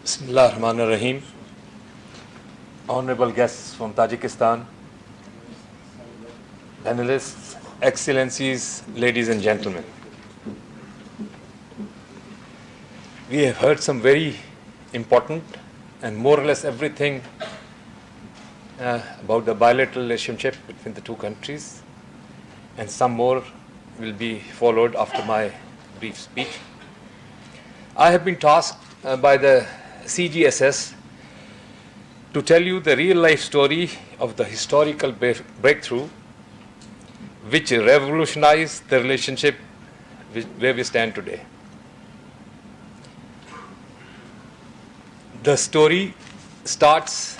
Bismillah ar-Rahman ar-Rahim. Honorable guests from Tajikistan, panelists, excellencies, ladies and gentlemen. We have heard some very important and more or less everything about the bilateral relationship between the two countries, and some more will be followed after my brief speech. I have been tasked by the CGSS to tell you the real life story of the historical breakthrough which revolutionized the relationship where we stand today. The story starts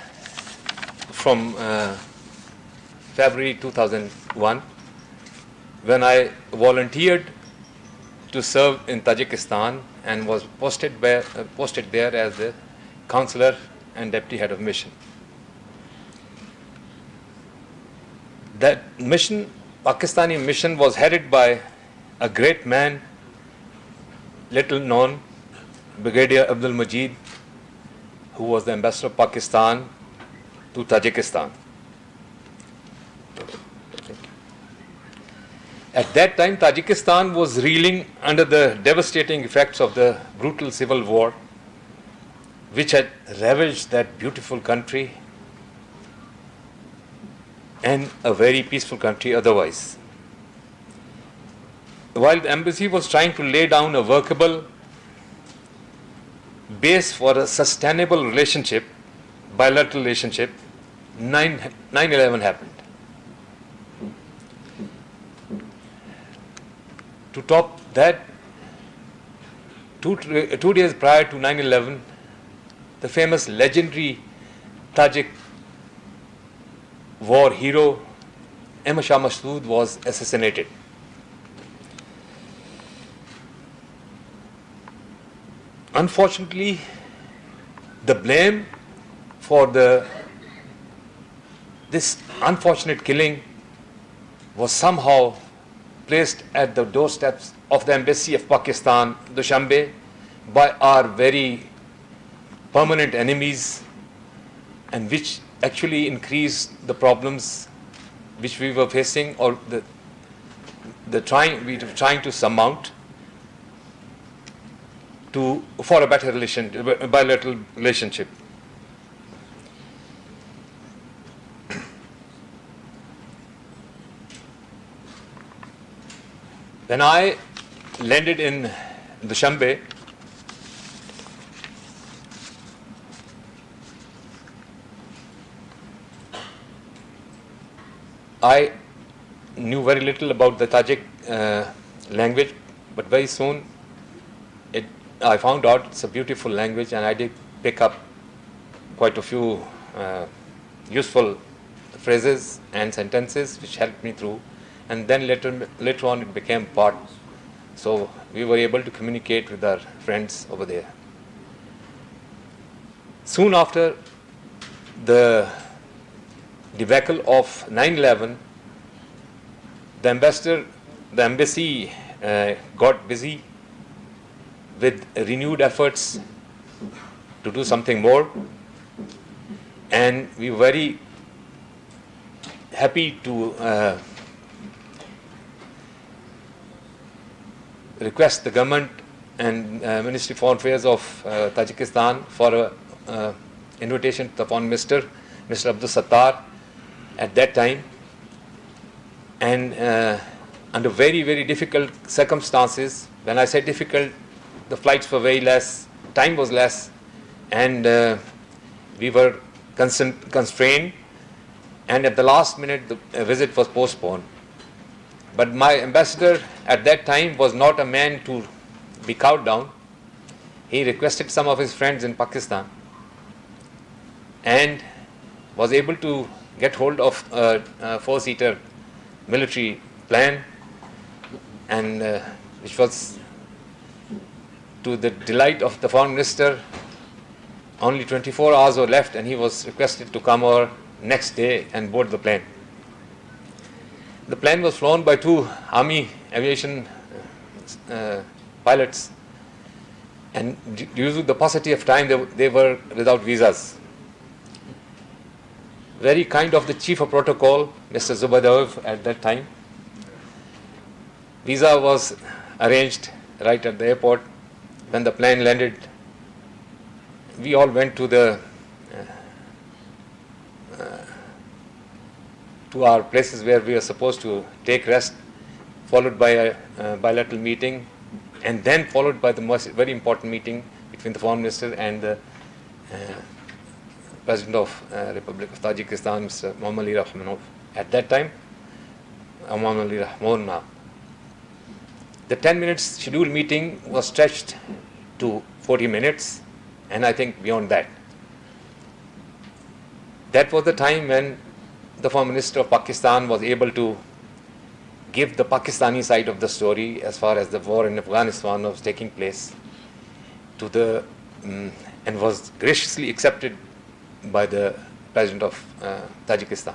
from February 2001, when I volunteered to serve in Tajikistan and was posted there as the counselor and deputy head of mission. That mission, Pakistani mission, was headed by a great man, little known, Brigadier Amjad Majid, who was the ambassador of Pakistan to Tajikistan. At that time, Tajikistan was reeling under the devastating effects of the brutal civil war, which had ravaged that beautiful country and a very peaceful country otherwise. While the embassy was trying to lay down a workable base for a sustainable relationship, bilateral relationship, 9/11 happened. To top that, two days prior to 9/11, the famous legendary Tajik war hero Amjad Majid was assassinated. Unfortunately, the blame for this unfortunate killing was somehow placed at the doorsteps of the embassy of Pakistan, Dushanbe, by our very permanent enemies, and which actually increased the problems which we were facing, or we were trying to surmount for a better bilateral relationship. When I landed in Dushanbe, I knew very little about the Tajik language, but very soon I found out it's a beautiful language, and I did pick up quite a few useful phrases and sentences which helped me through. And then later on it became part. So we were able to communicate with our friends over there. Soon after the debacle of 9/11, the embassy got busy with renewed efforts to do something more, and we were very happy to request the government and Ministry of Foreign Affairs of Tajikistan for an invitation to the Foreign Minister, Mr. Abdul Sattar, at that time. And under very, very difficult circumstances, when I say difficult, the flights were very less, time was less, and we were constrained, and at the last minute the visit was postponed. But my ambassador at that time was not a man to be cowed down. He requested some of his friends in Pakistan and was able to get hold of a four-seater military plane, and which was to the delight of the foreign minister. Only 24 hours were left, and he was requested to come over next day and board the plane. The plane was flown by two Army aviation pilots, And due to the paucity of time, they were without visas. Very kind of the chief of protocol, Mr. Zubaydaev, at that time. Visa was arranged right at the airport. When the plane landed, we all went to our places where we were supposed to take rest, followed by a bilateral meeting, and then followed by the very important meeting between the Foreign Minister and the President of Republic of Tajikistan, Mr. Muhammad Ali Rahmanov. At that time, Muhammad Ali Rahman now. The 10 minutes scheduled meeting was stretched to 40 minutes, and I think beyond that. That was the time when the Foreign Minister of Pakistan was able to give the Pakistani side of the story as far as the war in Afghanistan was taking place to the and was graciously accepted by the President of Tajikistan.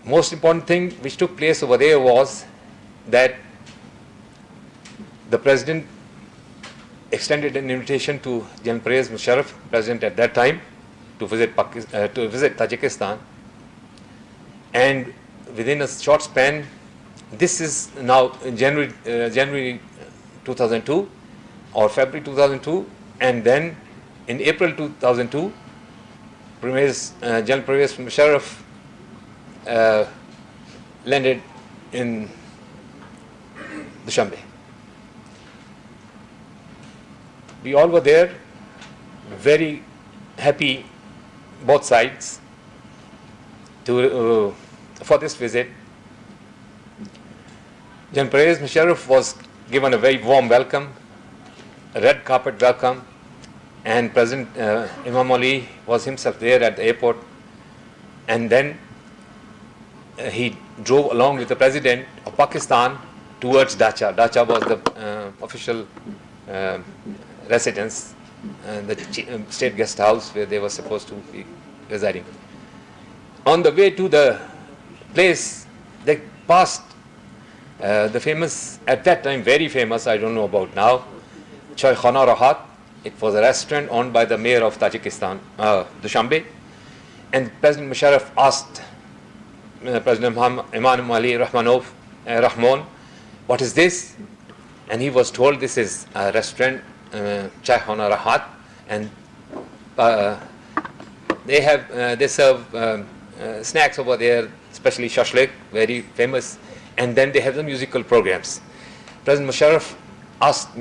Most important thing which took place over there was that the President extended an invitation to General Pervez Musharraf, President at that time, to visit Tajikistan, and within a short span, this is now in January 2002 or February 2002, and then in April 2002, General Pervez Musharraf landed in Dushanbe. We all were there, very happy, both sides, for this visit. General Pervez Musharraf was given a very warm welcome, a red carpet welcome, and President Imam Ali was himself there at the airport, and then he drove along with the President of Pakistan towards Dacha. Dacha was the official residence, the state guest house where they were supposed to be residing. On the way to the place, they passed the famous, at that time very famous, I don't know about now, Chai Khana Rahat. It was a restaurant owned by the mayor of Tajikistan, Dushanbe, and President Musharraf asked President Imam Ali Rahmanov, Rahman, what is this? And he was told this is a restaurant, Chai Khana Rahat, and they serve snacks over there, especially shashlik, very famous, and then they have the musical programs. President Musharraf asked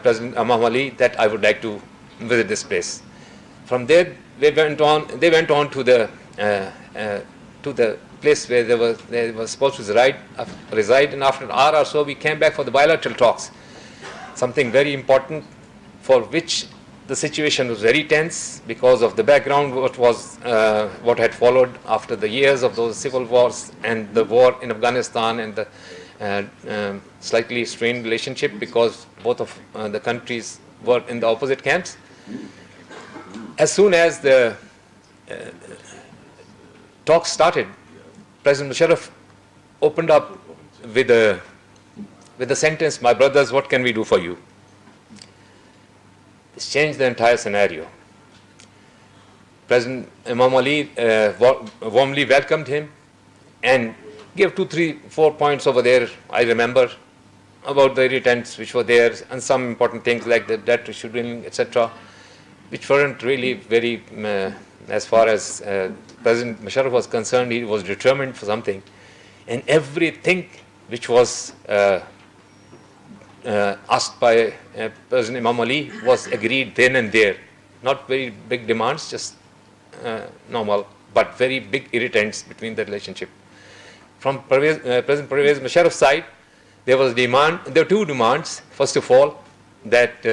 President Imam Ali that I would like to visit this place. From there, they went on to the place where they were supposed to reside, and after an hour or so, we came back for the bilateral talks. Something very important, for which the situation was very tense because of the background, what had followed after the years of those civil wars and the war in Afghanistan, and the slightly strained relationship because both of the countries were in the opposite camps. As soon as the talks started, President Musharraf opened up with the sentence, "My brothers, what can we do for you?" This changed the entire scenario. President Imam Ali warmly welcomed him and gave 2, 3, 4 points over there, I remember, about the irritants which were there, and some important things like the debt rescheduling, etc., which weren't really very, as far as President Musharraf was concerned, he was determined for something. And everything which was asked by President Imam Ali was agreed then and there. Not very big demands, just normal, but very big irritants between the relationship. From President Pervez Musharraf's side, there were two demands. First of all, that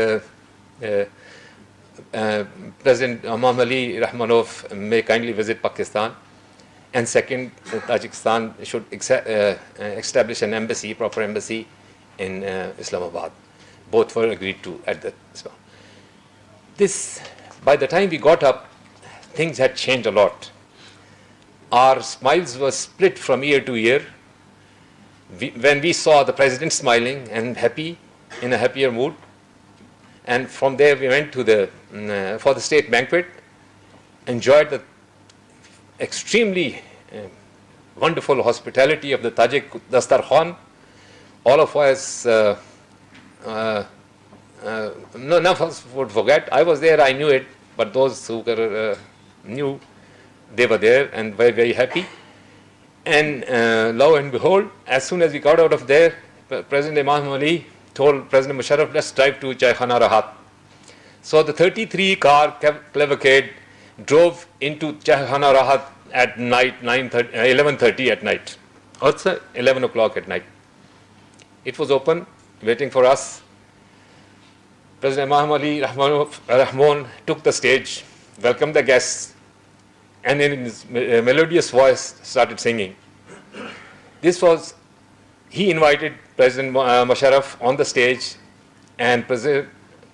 President Imam Ali Rahmanov may kindly visit Pakistan, and second, Tajikistan should establish an embassy, proper embassy, in Islamabad. Both were agreed to at the time. This, by the time we got up, things had changed a lot. Our smiles were split from year to year. When we saw the President smiling and happy, in a happier mood. And from there we went to the for the state banquet, enjoyed the extremely wonderful hospitality of the Tajik Dastarkhan. All of us, none of us would forget. I was there, I knew it, but those who knew, they were there and were very happy. And lo and behold, as soon as we got out of there, President Imam Ali told President Musharraf, let's drive to Chaikhana Rahat. So the 33-car cavalcade drove into Chaikhana Rahat at night, 11:30 at night. Also 11 o'clock at night. It was open, waiting for us. President Imam Ali Rahman took the stage, welcomed the guests, and in his melodious voice started singing. He invited President Musharraf on the stage, and President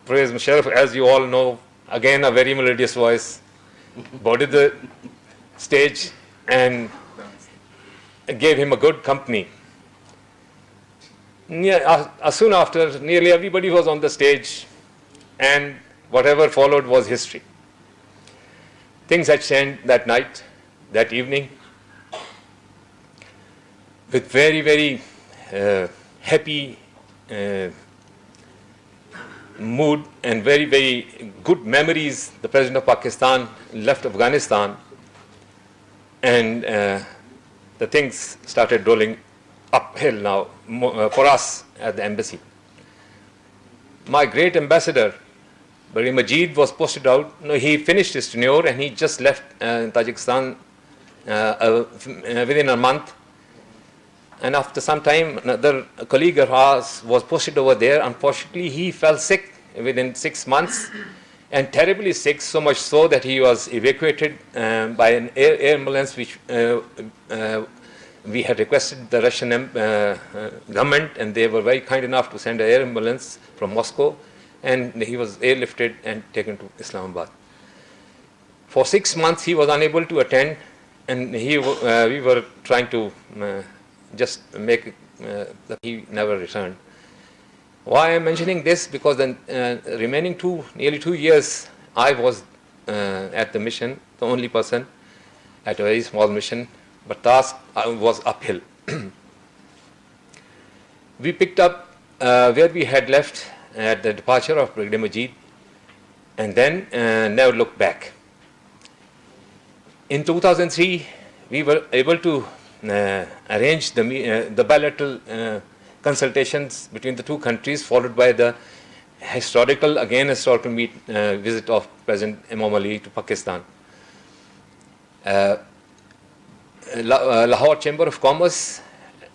Musharraf, as you all know, again a very melodious voice, boarded the stage and gave him a good company. Soon after, nearly everybody was on the stage, and whatever followed was history. Things had changed that night, that evening, with very, very happy mood and very, very good memories. The President of Pakistan left Afghanistan, and the things started rolling uphill now for us at the embassy. My great ambassador, Amjad Majid, was posted out. No, he finished his tenure and he just left Tajikistan within a month. And after some time, another colleague of ours was posted over there. Unfortunately, he fell sick within 6 months, and terribly sick, so much so that he was evacuated by an air ambulance, which we had requested the Russian government, and they were very kind enough to send an air ambulance from Moscow, and he was airlifted and taken to Islamabad. For 6 months, he was unable to attend, and we were trying to just make that he never returned. Why I am mentioning this? Because the remaining nearly 2 years, I was at the mission, the only person at a very small mission, but task was uphill. We picked up where we had left at the departure of Brigadier Majid, and then never looked back. In 2003, we were able to arrange the bilateral consultations between the two countries, followed by the historical visit of President Imam Ali to Pakistan. Lahore Chamber of Commerce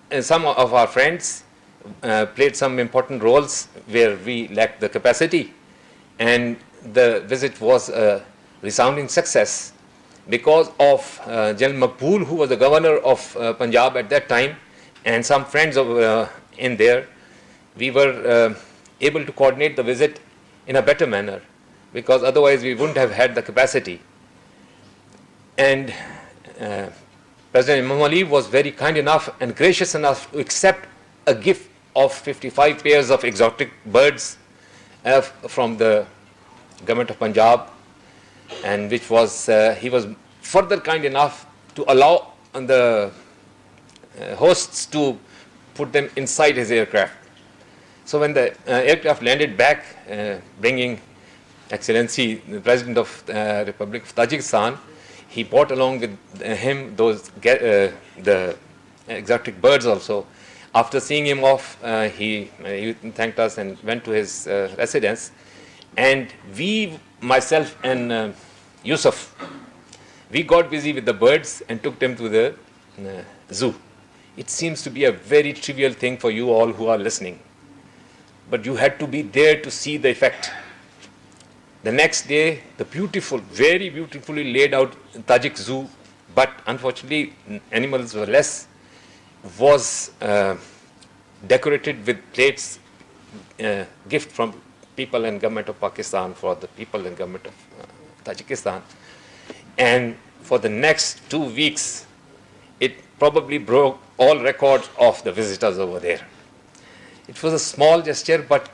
and some of our friends played some important roles where we lacked the capacity, and the visit was a resounding success because of General Maqbool, who was the governor of Punjab at that time, and some friends in there. We were able to coordinate the visit in a better manner, because otherwise we wouldn't have had the capacity. And President Imam Ali was very kind enough and gracious enough to accept a gift of 55 pairs of exotic birds from the government of Punjab, and which was he was further kind enough to allow the hosts to put them inside his aircraft. So when the aircraft landed back, bringing Excellency the President of the Republic of Tajikistan, he brought along with him the exotic birds also. After seeing him off, he thanked us and went to his residence. And myself and Yusuf, we got busy with the birds and took them to the zoo. It seems to be a very trivial thing for you all who are listening, but you had to be there to see the effect. The next day, the beautiful, very beautifully laid out Tajik zoo, but unfortunately animals were less, was decorated with plates, gift from people and government of Pakistan for the people and government of Tajikistan. And for the next 2 weeks, it probably broke all records of the visitors over there. It was a small gesture, but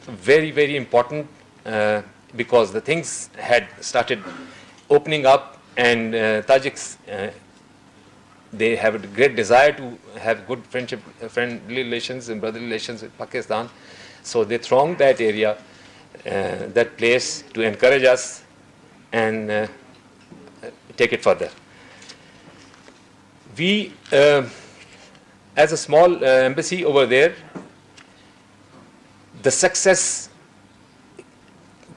very, very important, because the things had started opening up, and Tajiks, they have a great desire to have good friendly relations and brotherly relations with Pakistan. So they thronged that area, that place, to encourage us and take it further. We, as a small embassy over there, the success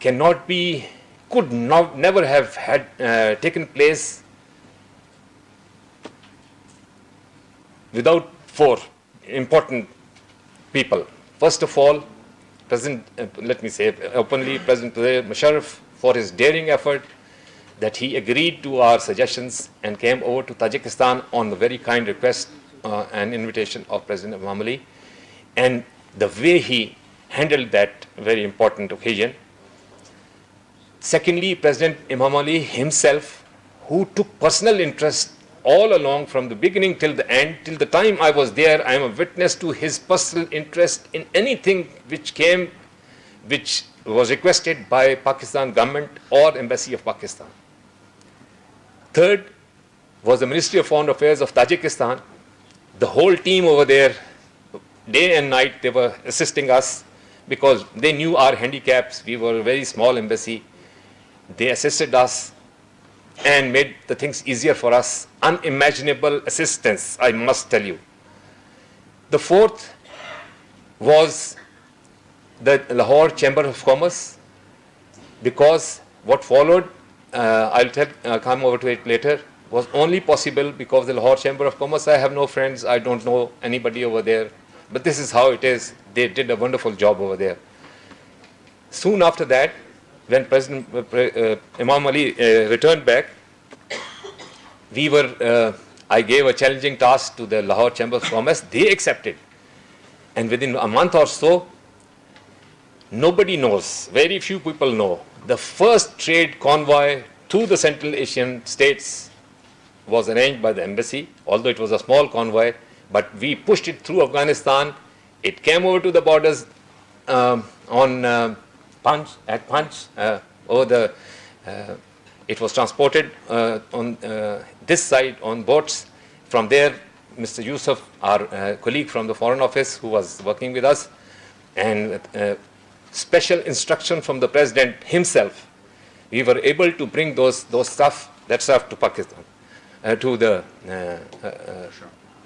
could never have taken place without four important people. First of all, let me say openly, President Musharraf, for his daring effort, that he agreed to our suggestions and came over to Tajikistan on the very kind request and invitation of President Imam Ali, and the way he handled that very important occasion. Secondly, President Imam Ali himself, who took personal interest all along from the beginning till the end, till the time I was there. I am a witness to his personal interest in anything which was requested by Pakistan government or Embassy of Pakistan. Third was the Ministry of Foreign Affairs of Tajikistan. The whole team over there, day and night, they were assisting us because they knew our handicaps. We were a very small embassy. They assisted us and made the things easier for us. Unimaginable assistance, I must tell you. The fourth was the Lahore Chamber of Commerce, because what followed, I'll come over to it later, was only possible because the Lahore Chamber of Commerce, I have no friends, I don't know anybody over there, but this is how it is. They did a wonderful job over there. Soon after that, when President Imam Ali returned back, I gave a challenging task to the Lahore Chamber of Commerce. They accepted. And within a month or so, nobody knows, very few people know, the first trade convoy to the Central Asian states was arranged by the embassy, although it was a small convoy, but we pushed it through Afghanistan. It came over to the borders on Punch, it was transported on this side on boats. From there, Mr. Yusuf, our colleague from the Foreign Office who was working with us, and special instruction from the President himself, we were able to bring that stuff to Pakistan, to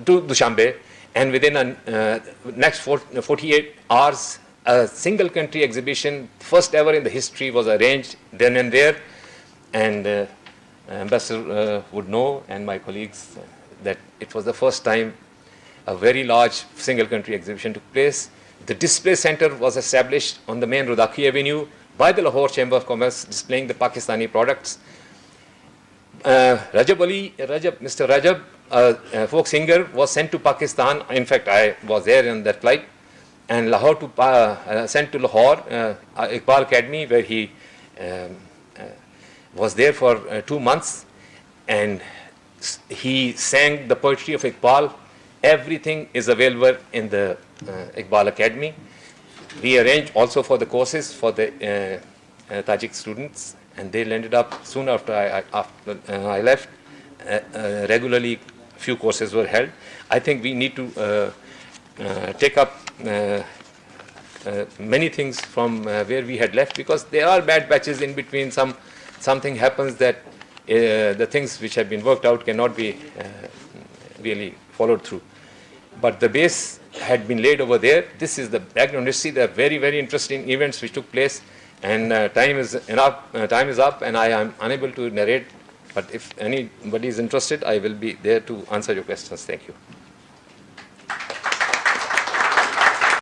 Dushanbe, and within next 48 hours, a single country exhibition, first ever in the history, was arranged then and there. And Ambassador would know, and my colleagues, that it was the first time a very large single country exhibition took place. The display center was established on the main Rudaki Avenue by the Lahore Chamber of Commerce, displaying the Pakistani products. Mr. Rajab, a folk singer, was sent to Pakistan. In fact, I was there on that flight. And sent to Lahore, Iqbal Academy, where he was there for 2 months, and he sang the poetry of Iqbal. Everything is available in the Iqbal Academy. We arranged also for the courses for the Tajik students, and they landed up soon after I left. Regularly, few courses were held. I think we need to take up many things from where we had left, because there are bad batches in between. Something happens that the things which have been worked out cannot be really followed through. But the base had been laid over there. This is the background history. There are very, very interesting events which took place, and time is up, and I am unable to narrate. But if anybody is interested, I will be there to answer your questions. Thank you.